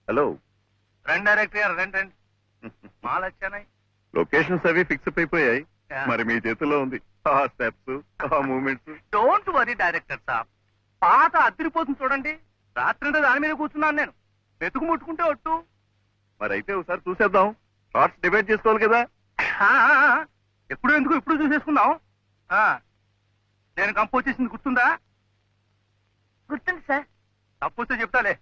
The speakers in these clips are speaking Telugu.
హలో. రండి డైరెక్టర్ గారు రండి రండి. మాలు వచ్చానాయి. లొకేషన్స్ అవి ఫిక్స్ అయిపోయాయి. Yeah. మరి మీ చేతుల్లో ఉంది. ఆ స్టెప్స్, ఆ మూమెంట్స్. డోంట్ వరీ డైరెక్టర్ సాబ్, పాత అదిరిపోతుంది చూడండి. రాత్రి దాని మీద కూర్చున్నాను నేను. వెతుకు ముట్టుకుంటే ఒట్టు. మరి అయితే ఒకసారి చూసేద్దాం. షార్ట్స్ డిబేట్ చేసుకోవాలి కదా. ఆ, ఎప్పుడు ఎందుకు ఇప్పుడు చూసేసుకుందాం. ఆ, నేను కంపోజ్ చేసింది గుర్తుందా? గుర్తుంది సార్. తప్పొస్తే చెప్తాలే.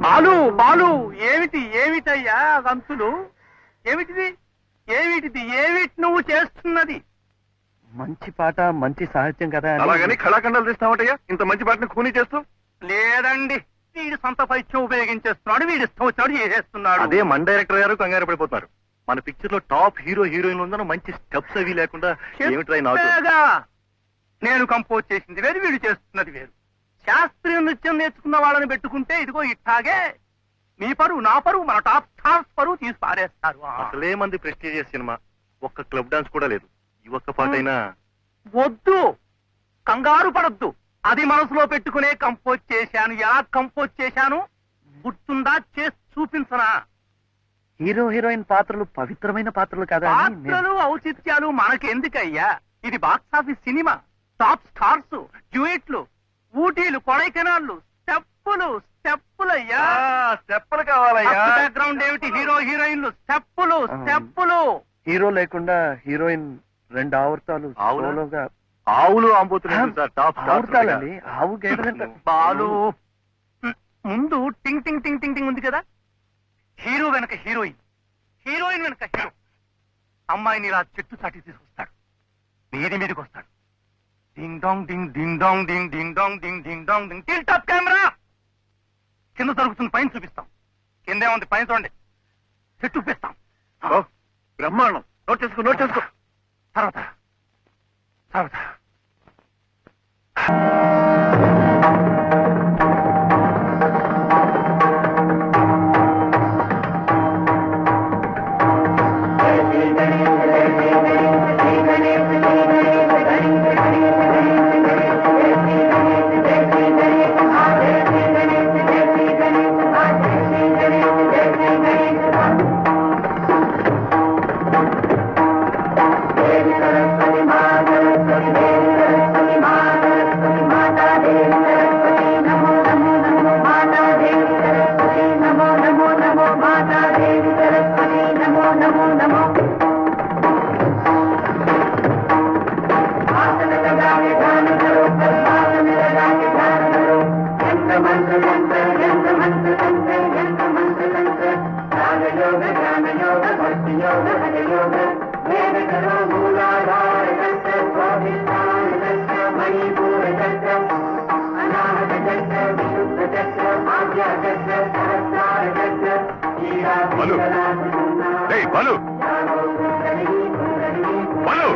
బాలు బాలు, ఏమిటి ఏమిటయ్యా గంతులు? ఏమిటిది ఏమిటిది ఏమిటి నువ్వు చేస్తున్నది? మంచి పాట మంచి సాహిత్యం కదా అలాగని కళాఖండాలు తీస్తామటయ్యా ఇంత మంచి పాటని ఖూనీ చేస్తూ. లేదండి, వీడి సొంత పైత్యం ఉపయోగించేస్తున్నాడు. వీడి ఇష్టం వచ్చినాడు చేసేస్తున్నాడు. అదే మన డైరెక్టర్ గారు కంగారు పడిపోతున్నారు. మన పిక్చర్ లో టాప్ హీరో హీరోయిన్ ఉందన్న మంచి స్టెప్స్ అవి లేకుండా ఏమిట్రా ఈ నాటు? చెప్పేగా, నేను కంపోజ్ చేసింది వేరు, వీడు చేస్తున్నది వేరు. శాస్త్రీయ నృత్యం నేర్చుకున్న వాళ్ళని పెట్టుకుంటే ఇదిగో ఇట్టాగే మీ పరువు నా పరువు మన టాప్ స్టార్స్ పరువు తీసి పారేస్తారు. అసలే మంది ప్రెస్టీజియస్ సినిమా, ఒక్క క్లబ్ డాన్స్ కూడా లేదు. ఈ ఒక్క పాట అయినా వద్దు, కంగారు పడద్దు. అది మనసులో పెట్టుకునే కంపోజ్ చేశాను. ఎలా కంపోజ్ చేశాను గుర్తుందా? చేసి చూపించనా? హీరో హీరోయిన్ పాత్రలు పవిత్రమైన పాత్రలు కదా అని పాత్రలు ఔచిత్యాలు మనకెందుకయ్యా? ఇది box office cinema. Top stars, డ్యూయెట్లు, ఊటీలు, కొడైకెనాళ్ళు, స్టెప్పులు స్టెప్పులయ్యా. స్టెప్పులు కావాలయ్యా. బ్యాక్గ్రౌండ్ ఏమిటి? హీరో హీరోయిన్లు, స్టెప్పులు స్టెప్పులు. హీరో లేకుండా హీరోయిన్ రెండు ఆవర్తాలు ఆవులా? సోలోగా. ఆవులు ఆంబోతున్నారు సార్ టాప్ ఆవర్తాలండి. ఆవు గేదెలంట. బాలు, ముందు టింగ్ టింగ్ టింగ్ టింగ్ టింగ్ ఉంది కదా. హీరో వెనక హీరోయిన్, హీరోయిన్ వెనక హీరో. అమ్మాయిని ఇలా చెట్టు చాటి తీసుకొస్తాడు, మీదికి వస్తాడు. డింగ్ డాంగ్ డింగ్ డింగ్ డాంగ్ డింగ్ డింగ్ డాంగ్ డింగ్ డింగ్ డాంగ్ డింగ్. Till top camera. కింద జరుగుతుంది, పైన చూపిస్తాం. కిందే ఉంది, పైన చూడండి. చెట్టు చూపిస్తాం. బ్రహ్మాండం. నోట్ చేసుకో నోట్ చేసుకో. తర్వాత తర్వాత బలు, ఏయ్ బలు, బలు,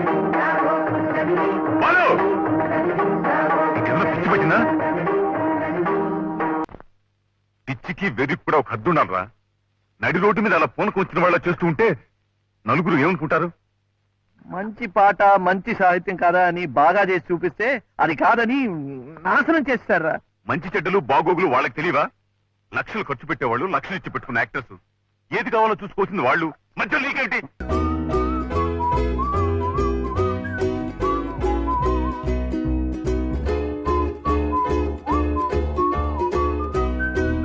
బలు, నీకేమన్నా పిచ్చి పట్టిందా? పిచ్చికి వెర్రికి కూడా ఒక హద్దు ఉండాలరా. నడి రోడ్డు మీద అలా పూనకు వచ్చిన వాళ్ళ చేస్తూ ఉంటే నలుగురు ఏమనుకుంటారు? మంచి పాట మంచి సాహిత్యం కదా అని బాగా చేసి చూపిస్తే అది కాదని నాశనం చేస్తారా? మంచి చెడ్డలు బాగోగులు వాళ్ళకి తెలియవా? లక్షలు ఖర్చు పెట్టేవాళ్ళు, లక్షలు ఇచ్చి పెట్టుకున్న యాక్టర్స్. ఏది కావాలో చూసుకోవాల్సింది వాళ్ళు. మధ్యలో నీకేంటి?